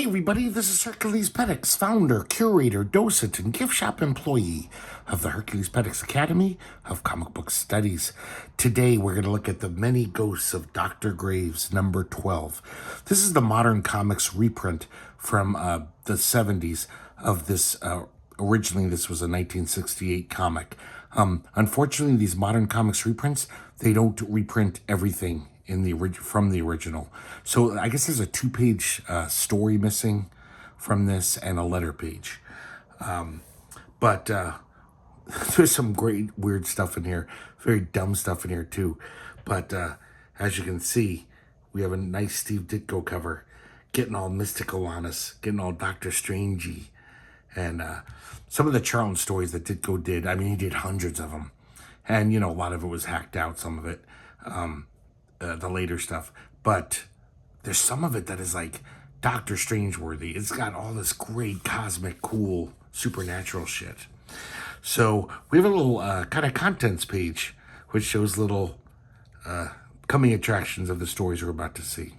everybody, this is herculespetix, founder, curator, docent, and gift shop employee of the herculespetix Academy of Comic Book Studies. Today, we're going to look at The Many Ghosts of Dr. Graves, number 12. This is the Modern Comics reprint from the 70s of this. Originally, this was a 1968 comic. Unfortunately, these Modern Comics reprints, they don't reprint everything from the original. So I guess there's a 2-page story missing from this and a letter page. But there's some great weird stuff in here. Very dumb stuff in here too. But as you can see, we have a nice Steve Ditko cover. Getting all mystical on us. Getting all Doctor Strangey. And some of the Charlton stories that Ditko did, I mean, he did hundreds of them. And, you know, a lot of it was hacked out, some of it. The later stuff, but there's some of it that is like Doctor Strange worthy. It's got all this great cosmic, cool, supernatural shit. So we have a little kind of contents page, which shows little coming attractions of the stories we're about to see.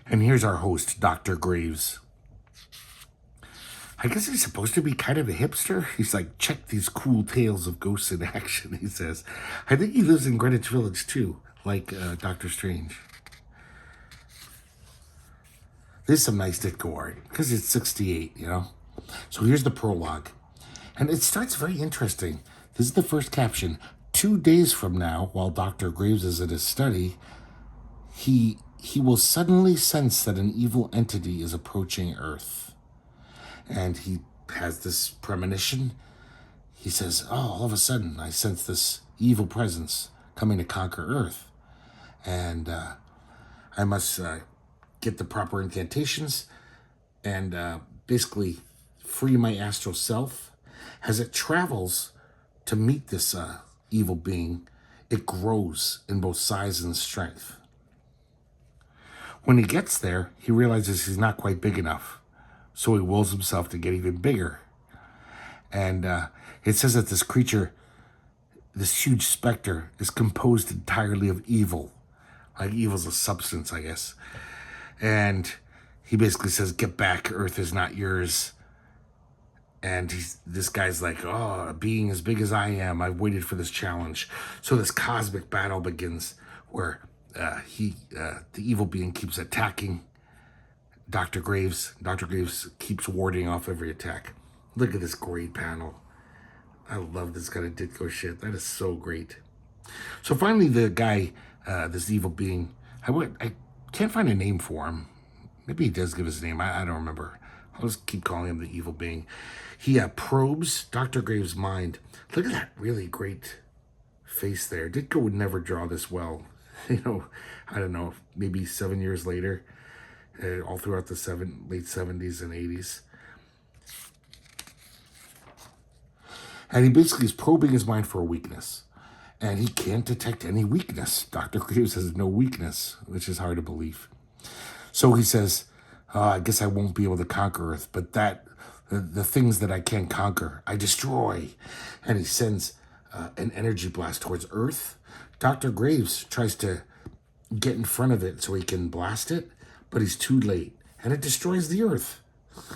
And here's our host, Dr. Graves. I guess he's supposed to be kind of a hipster. He's like, check these cool tales of ghosts in action, he says. I think he lives in Greenwich Village too, like Doctor Strange. There's some nice Ditko art, because it's 68, you know? So here's the prologue. And it starts very interesting. This is the first caption. 2 days from now, while Dr. Graves is at his study, he will suddenly sense that an evil entity is approaching Earth. And he has this premonition. He says, oh, all of a sudden, I sense this evil presence coming to conquer Earth. And I must get the proper incantations and basically free my astral self. As it travels to meet this evil being, it grows in both size and strength. When he gets there, he realizes he's not quite big enough. So he wills himself to get even bigger. And it says that this creature, this huge specter, is composed entirely of evil. Like evil's a substance, I guess. And he basically says, get back, Earth is not yours. And this guy's like, oh, a being as big as I am, I've waited for this challenge. So this cosmic battle begins where the evil being keeps attacking Dr. Graves. Dr. Graves keeps warding off every attack. Look at this great panel. I love this kind of Ditko shit. That is so great. So finally, the guy, this evil being, I can't find a name for him. Maybe he does give his name. I don't remember. I'll just keep calling him the evil being. He probes Dr. Graves' mind. Look at that really great face there. Ditko would never draw this well. You know, I don't know, maybe 7 years later, all throughout the late 70s and 80s. And he basically is probing his mind for a weakness. And he can't detect any weakness. Dr. Graves has no weakness, which is hard to believe. So he says, I guess I won't be able to conquer Earth, but the things that I can conquer, I destroy. And he sends an energy blast towards Earth. Dr. Graves tries to get in front of it so he can blast it, but he's too late. And it destroys the Earth.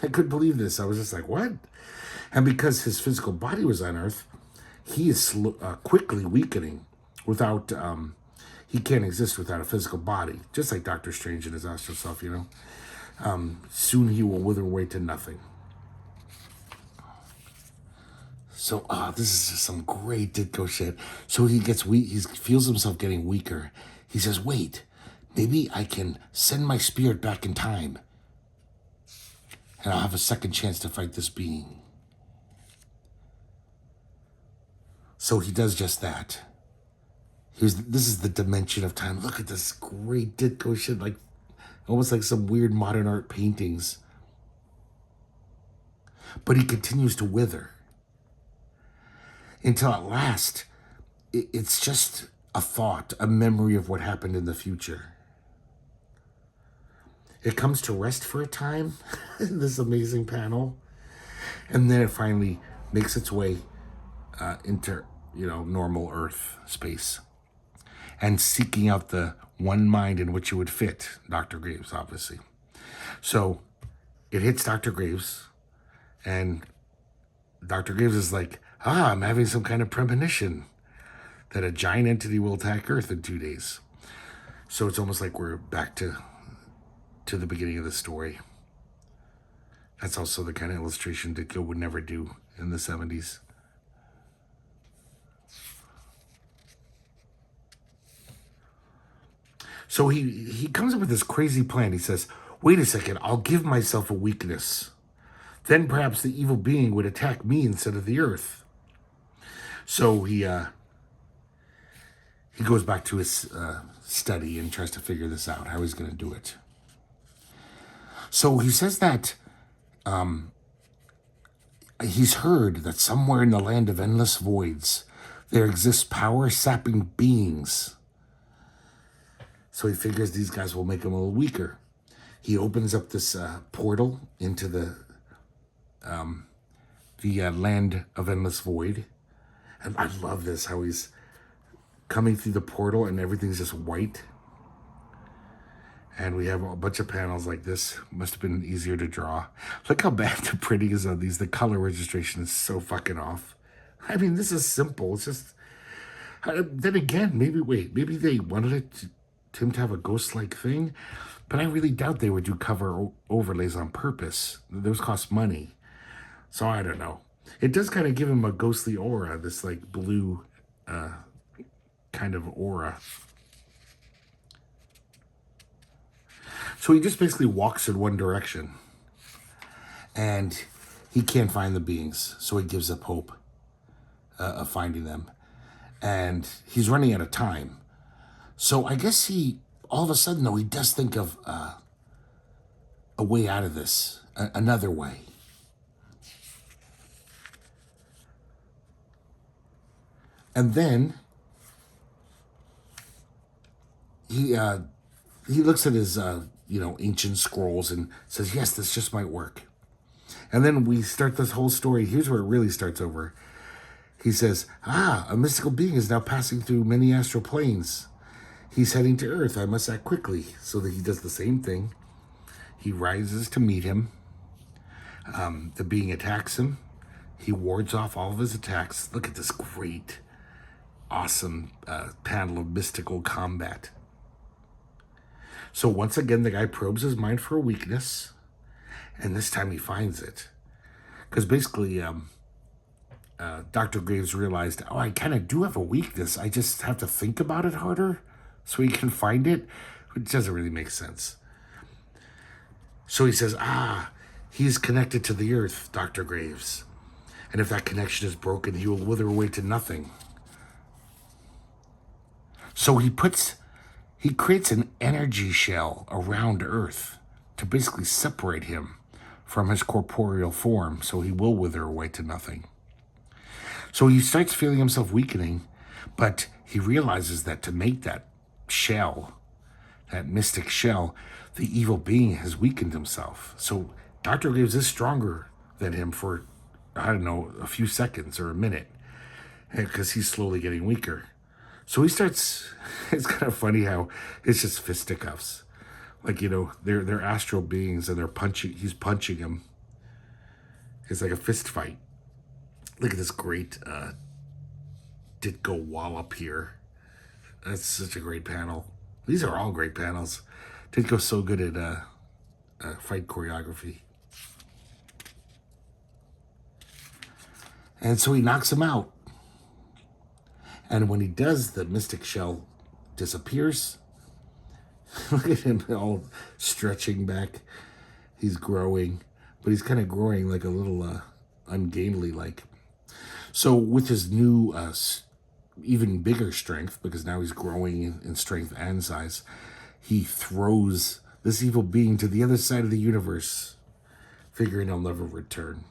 I couldn't believe this. I was just like, what? And because his physical body was on Earth, he is quickly weakening without, he can't exist without a physical body, just like Doctor Strange and his astral self, you know. Soon he will wither away to nothing. So, this is just some great Ditko shit. So he gets weak, he feels himself getting weaker. He says, wait, maybe I can send my spirit back in time. And I'll have a second chance to fight this being. So he does just that. This is the dimension of time. Look at this great Ditko shit, like almost like some weird modern art paintings. But he continues to wither. Until at last, it's just a thought, a memory of what happened in the future. It comes to rest for a time in this amazing panel. And then it finally makes its way into, normal Earth space. And seeking out the one mind in which it would fit, Dr. Graves, obviously. So it hits Dr. Graves, and Dr. Graves is like, I'm having some kind of premonition that a giant entity will attack Earth in 2 days. So it's almost like we're back to the beginning of the story. That's also the kind of illustration Ditko would never do in the 70s. So he comes up with this crazy plan. He says, wait a second, I'll give myself a weakness. Then perhaps the evil being would attack me instead of the Earth. So he goes back to his study and tries to figure this out, how he's going to do it. So he says that he's heard that somewhere in the land of endless voids, there exists power-sapping beings. So he figures these guys will make him a little weaker. He opens up this portal into the land of endless void. And I love this, how he's coming through the portal and everything's just white. And we have a bunch of panels like this. Must have been easier to draw. Look how bad the printing is on these. The color registration is so fucking off. I mean, this is simple. It's just... then again, maybe they wanted him to have a ghost-like thing. But I really doubt they would do cover overlays on purpose. Those cost money. So I don't know. It does kind of give him a ghostly aura. This like blue kind of aura. So he just basically walks in one direction. And he can't find the beings. So he gives up hope of finding them. And he's running out of time. So I guess all of a sudden, though, he does think of a way out of this. Another way. And then he looks at his ancient scrolls and says, yes, this just might work. And then we start this whole story. Here's where it really starts over. He says, a mystical being is now passing through many astral planes. He's heading to Earth. I must act quickly. So that he does the same thing. He rises to meet him. The being attacks him. He wards off all of his attacks. Look at this great, awesome panel of mystical combat. So once again, the guy probes his mind for a weakness, and this time he finds it. Because basically, Dr. Graves realized, I kind of do have a weakness. I just have to think about it harder so he can find it, which doesn't really make sense. So he says, he's connected to the Earth, Dr. Graves. And if that connection is broken, he will wither away to nothing. So he creates an energy shell around Earth to basically separate him from his corporeal form, so he will wither away to nothing. So he starts feeling himself weakening, but he realizes that to make that shell, that mystic shell, the evil being has weakened himself. So Dr. Graves is stronger than him for, a few seconds or a minute, because he's slowly getting weaker. So he starts, it's kind of funny how it's just fisticuffs. Like, they're astral beings and he's punching him. It's like a fist fight. Look at this great Ditko wallop here. That's such a great panel. These are all great panels. Ditko's so good at fight choreography. And so he knocks him out. And when he does, the mystic shell disappears. Look at him all stretching back. He's growing, but he's kind of growing like a little ungainly like. So with his new, even bigger strength, because now he's growing in strength and size, he throws this evil being to the other side of the universe, figuring he'll never return.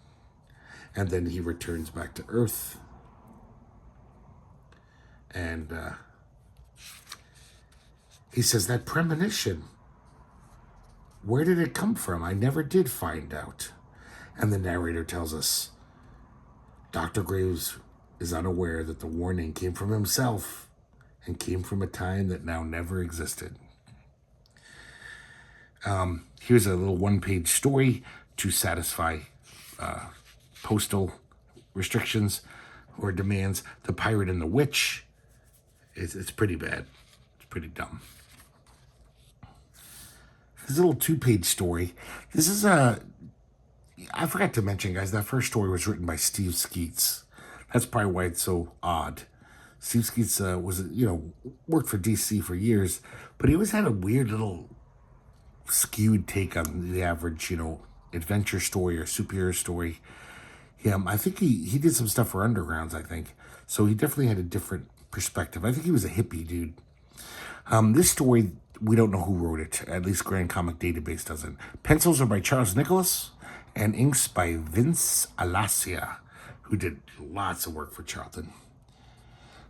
And then he returns back to Earth. And he says, that premonition, where did it come from? I never did find out. And the narrator tells us, Dr. Graves is unaware that the warning came from himself and came from a time that now never existed. Here's a little one-page story to satisfy postal restrictions or demands. The Pirate and the Witch. It's pretty bad. It's pretty dumb. This little 2-page story. This is I forgot to mention, guys, that first story was written by Steve Skeets. That's probably why it's so odd. Steve Skeets was, worked for DC for years, but he always had a weird little skewed take on the average, adventure story or superhero story. Yeah, I think he did some stuff for Undergrounds, I think. So he definitely had a different perspective. I think he was a hippie dude. This story, we don't know who wrote it. At least Grand Comic Database doesn't. Pencils are by Charles Nicholas, and inks by Vince Alasia, who did lots of work for Charlton.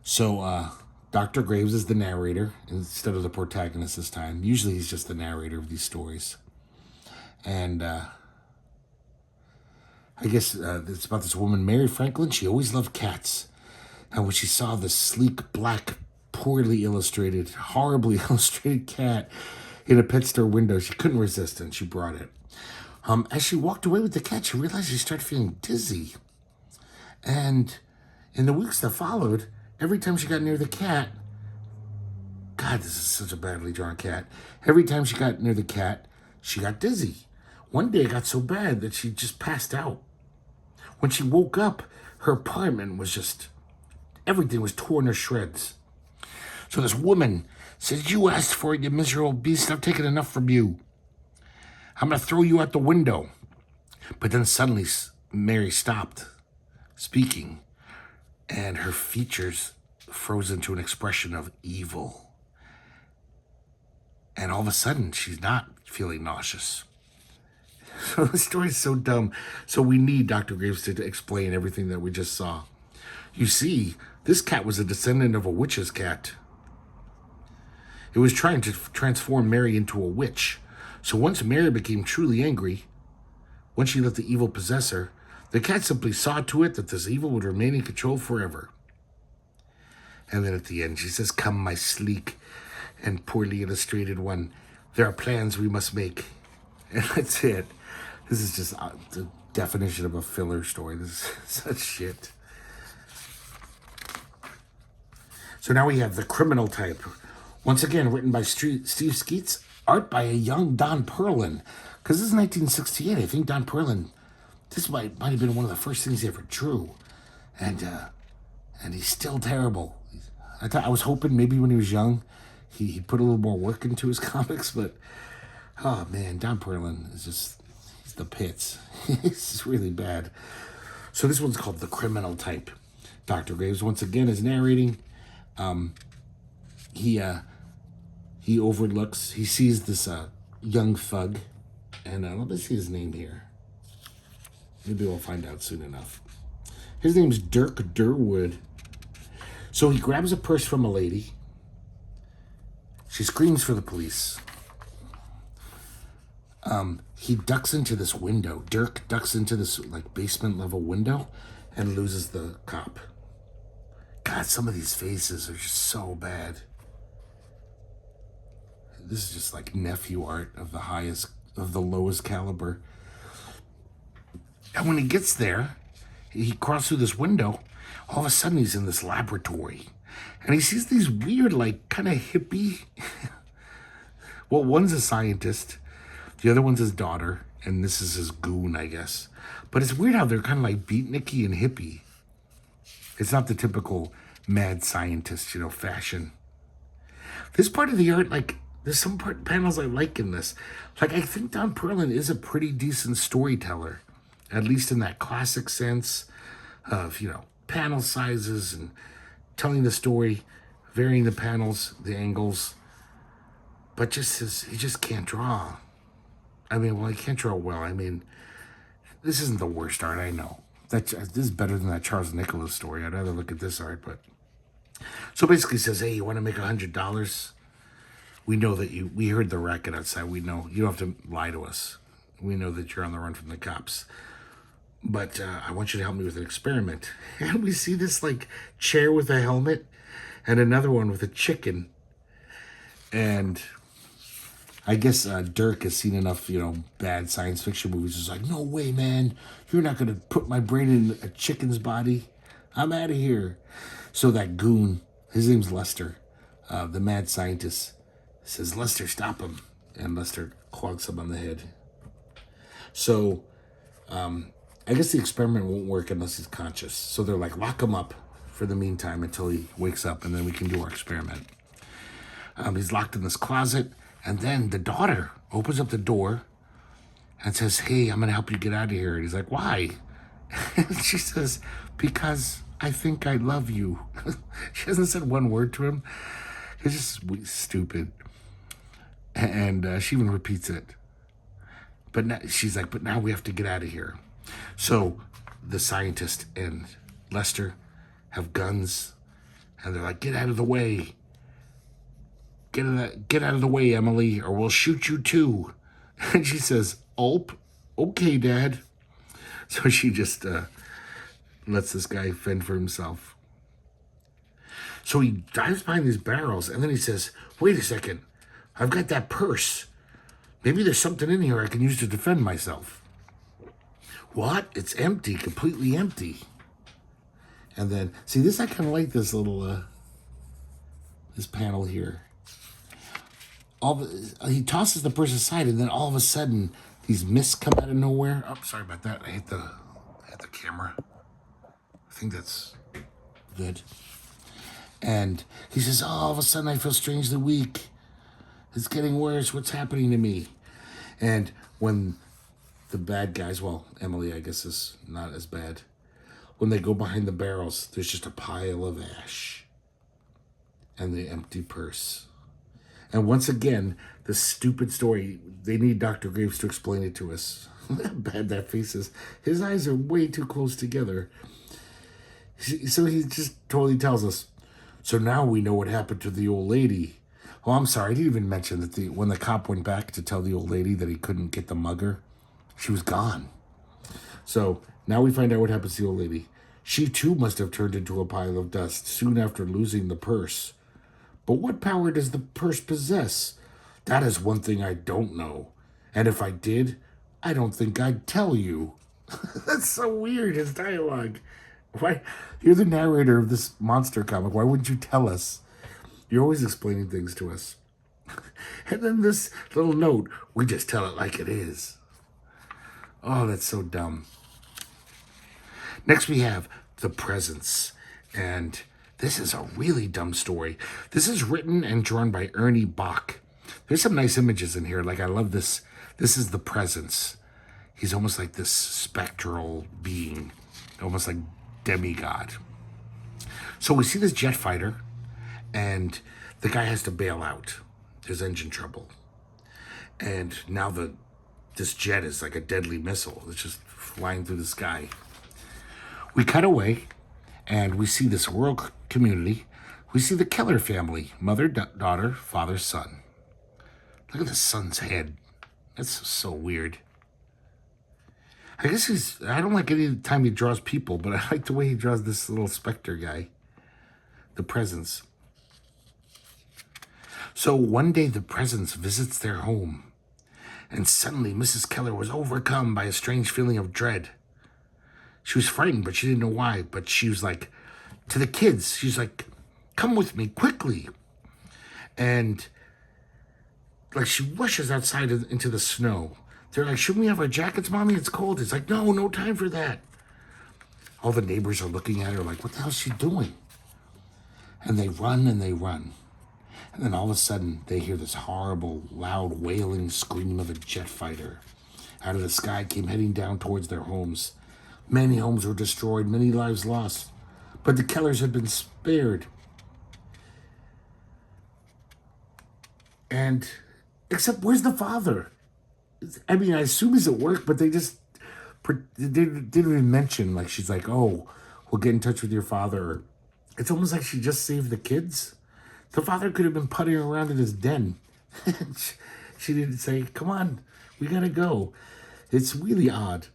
So, Dr. Graves is the narrator instead of the protagonist this time. Usually he's just the narrator of these stories. And I guess it's about this woman, Mary Franklin. She always loved cats. And when she saw this sleek, black, poorly illustrated, horribly illustrated cat in a pet store window, she couldn't resist and she brought it. As she walked away with the cat, she realized she started feeling dizzy. And in the weeks that followed, every time she got near the cat, God, this is such a badly drawn cat. Every time she got near the cat, she got dizzy. One day it got so bad that she just passed out. When she woke up, her apartment was just, everything was torn to shreds. So this woman says, "You asked for it, you miserable beast. I've taken enough from you. I'm going to throw you out the window." But then suddenly Mary stopped speaking, and her features froze into an expression of evil. And all of a sudden, she's not feeling nauseous. So the story is so dumb. So we need Dr. Graves to explain everything that we just saw. You see, this cat was a descendant of a witch's cat. It was trying to transform Mary into a witch. So once Mary became truly angry, once she let the evil possess her, the cat simply saw to it that this evil would remain in control forever. And then at the end, she says, "Come, my sleek and poorly illustrated one. There are plans we must make." And that's it. This is just the definition of a filler story. This is such shit. So now we have The Criminal Type. Once again, written by Steve Skeets, art by a young Don Perlin. Because this is 1968. I think Don Perlin, this might have been one of the first things he ever drew. And he's still terrible. I was hoping maybe when he was young, he put a little more work into his comics, but oh man, Don Perlin is just, he's the pits. It's really bad. So this one's called The Criminal Type. Dr. Graves once again is narrating. He overlooks, he sees this young thug, and let me see his name here. Maybe we'll find out soon enough. His name's Dirk Durwood. So he grabs a purse from a lady. She screams for the police. He ducks into this window. Dirk ducks into this basement level window and loses the cop. God, some of these faces are just so bad. This is just like nephew art of the lowest caliber. And when he gets there, he crosses through this window. All of a sudden, he's in this laboratory. And he sees these weird, kind of hippie... Well, one's a scientist. The other one's his daughter. And this is his goon, I guess. But it's weird how they're kind of like beatniky and hippie. It's not the typical mad scientist, fashion. This part of the art, there's some panels I like in this. I think Don Perlin is a pretty decent storyteller. At least in that classic sense of, panel sizes and telling the story, varying the panels, the angles. But he just can't draw. He can't draw well. This isn't the worst art, I know. This is better than that Charles Nicholas story. I'd rather look at this art, but... So basically he says, "Hey, you want to make $100? We know that we heard the racket outside. We know. You don't have to lie to us. We know that you're on the run from the cops. But I want you to help me with an experiment." And we see this chair with a helmet and another one with a chicken. And I guess Dirk has seen enough, bad science fiction movies. He's like, no way, man. You're not going to put my brain in a chicken's body. I'm out of here. So that goon, his name's Lester, the mad scientist, says, Lester, stop him. And Lester clogs him on the head. So I guess the experiment won't work unless he's conscious. So they're like, lock him up for the meantime until he wakes up, and then we can do our experiment. He's locked in this closet, and then the daughter opens up the door and says, hey, I'm going to help you get out of here. And he's like, why? And she says, because I think I love you. She hasn't said one word to him. It's just stupid. And she even repeats it. But now, she's like, but now we have to get out of here. So the scientist and Lester have guns, and they're like, get out of the way. Get out of the way, Emily, or we'll shoot you too. And she says, okay, Dad. So she just lets this guy fend for himself. So he dives behind these barrels, and then he says, wait a second, I've got that purse. Maybe there's something in here I can use to defend myself. What? It's empty, completely empty. And then, see, I kind of like this little, this panel here. He tosses the purse aside, and then all of a sudden, these mists come out of nowhere. Oh, sorry about that. I hit the camera. I think that's good. And he says, all of a sudden, I feel strangely weak. It's getting worse. What's happening to me? And when the bad guys, well, Emily, I guess, is not as bad. When they go behind the barrels, there's just a pile of ash and the empty purse. And once again, the stupid story, they need Dr. Graves to explain it to us. How bad that face is. His eyes are way too close together. So he just totally tells us. So now we know what happened to the old lady. Oh, I'm sorry, I didn't even mention that when the cop went back to tell the old lady that he couldn't get the mugger, she was gone. So now we find out what happens to the old lady. She too must have turned into a pile of dust soon after losing the purse. But what power does the purse possess? That is one thing I don't know. And if I did, I don't think I'd tell you. That's so weird, his dialogue. Why? You're the narrator of this monster comic. Why wouldn't you tell us? You're always explaining things to us. And then this little note, we just tell it like it is. Oh, that's so dumb. Next we have The Presence. And this is a really dumb story. This is written and drawn by Ernie Bach. There's some nice images in here. Like, I love this. This is The Presence. He's almost like this spectral being. Almost like demigod. So we see this jet fighter. And the guy has to bail out. There's engine trouble. And now this jet is like a deadly missile. It's just flying through the sky. We cut away, and we see this rural community. We see the Keller family, mother, daughter, father, son. Look at the son's head. That's so weird. I guess I don't like any time he draws people, but I like the way he draws this little specter guy. The Presence. So one day the Presence visits their home, and suddenly Mrs. Keller was overcome by a strange feeling of dread. She was frightened, but she didn't know why. But she was like, to the kids, she's like, come with me, quickly. And like she rushes outside into the snow. They're like, shouldn't we have our jackets, Mommy? It's cold. It's like, no time for that. All the neighbors are looking at her like, what the hell is she doing? And they run and they run. And then all of a sudden, they hear this horrible, loud, wailing scream of a jet fighter. Out of the sky came heading down towards their homes. Many homes were destroyed, many lives lost. But the Kellers had been spared. And, except, where's the father? I mean, I assume he's at work, but they didn't even mention, like, she's like, oh, we'll get in touch with your father. It's almost like she just saved the kids. The father could have been putting around in his den. She didn't say, come on, we gotta go. It's really odd.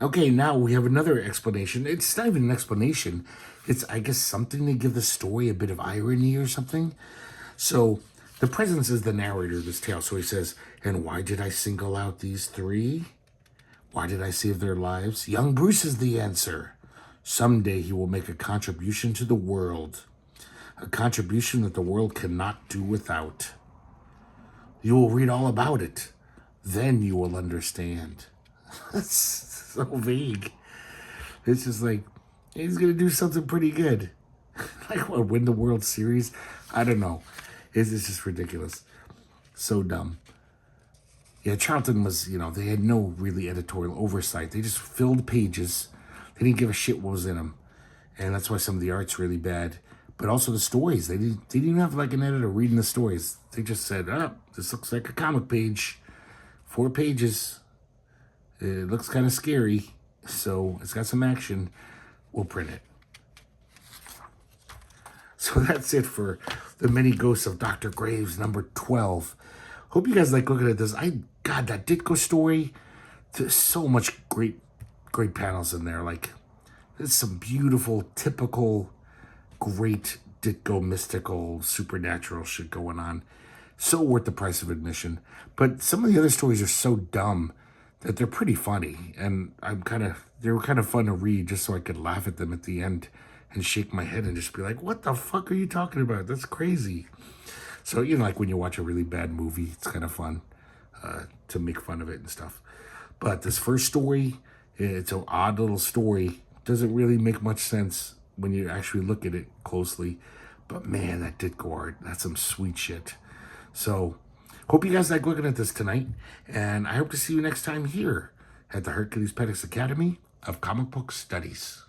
Okay, now we have another explanation. It's not even an explanation. It's, I guess, something to give the story a bit of irony or something. So The presence is the narrator of this tale. So he says, and why did I single out these three? Why did I save their lives? Young Bruce is the answer. Someday he will make a contribution to the world. A contribution that the world cannot do without. You will read all about it. Then you will understand. That's so vague. It's just like, he's going to do something pretty good. Like, what, win the World Series? I don't know. It's just ridiculous. So dumb. Yeah, Charlton was, they had no really editorial oversight. They just filled pages. They didn't give a shit what was in them. And that's why some of the art's really bad. But also the stories. They didn't even have like an editor reading the stories. They just said, this looks like a comic page. 4 pages. It looks kind of scary. So it's got some action. We'll print it. So that's it for The Many Ghosts of Dr. Graves, number 12. Hope you guys like looking at this. God, that Ditko story, there's so much great panels in there. Like, there's some beautiful, typical, great Ditko mystical, supernatural shit going on. So worth the price of admission. But some of the other stories are so dumb that they're pretty funny. And they were kind of fun to read just so I could laugh at them at the end and shake my head and just be like, what the fuck are you talking about? That's crazy. So, like when you watch a really bad movie, it's kind of fun to make fun of it and stuff. But this first story, it's an odd little story. Doesn't really make much sense when you actually look at it closely. But man, that Ditko art, that's some sweet shit. So, hope you guys like looking at this tonight. And I hope to see you next time here at the Herculespetix Academy of Comic Book Studies.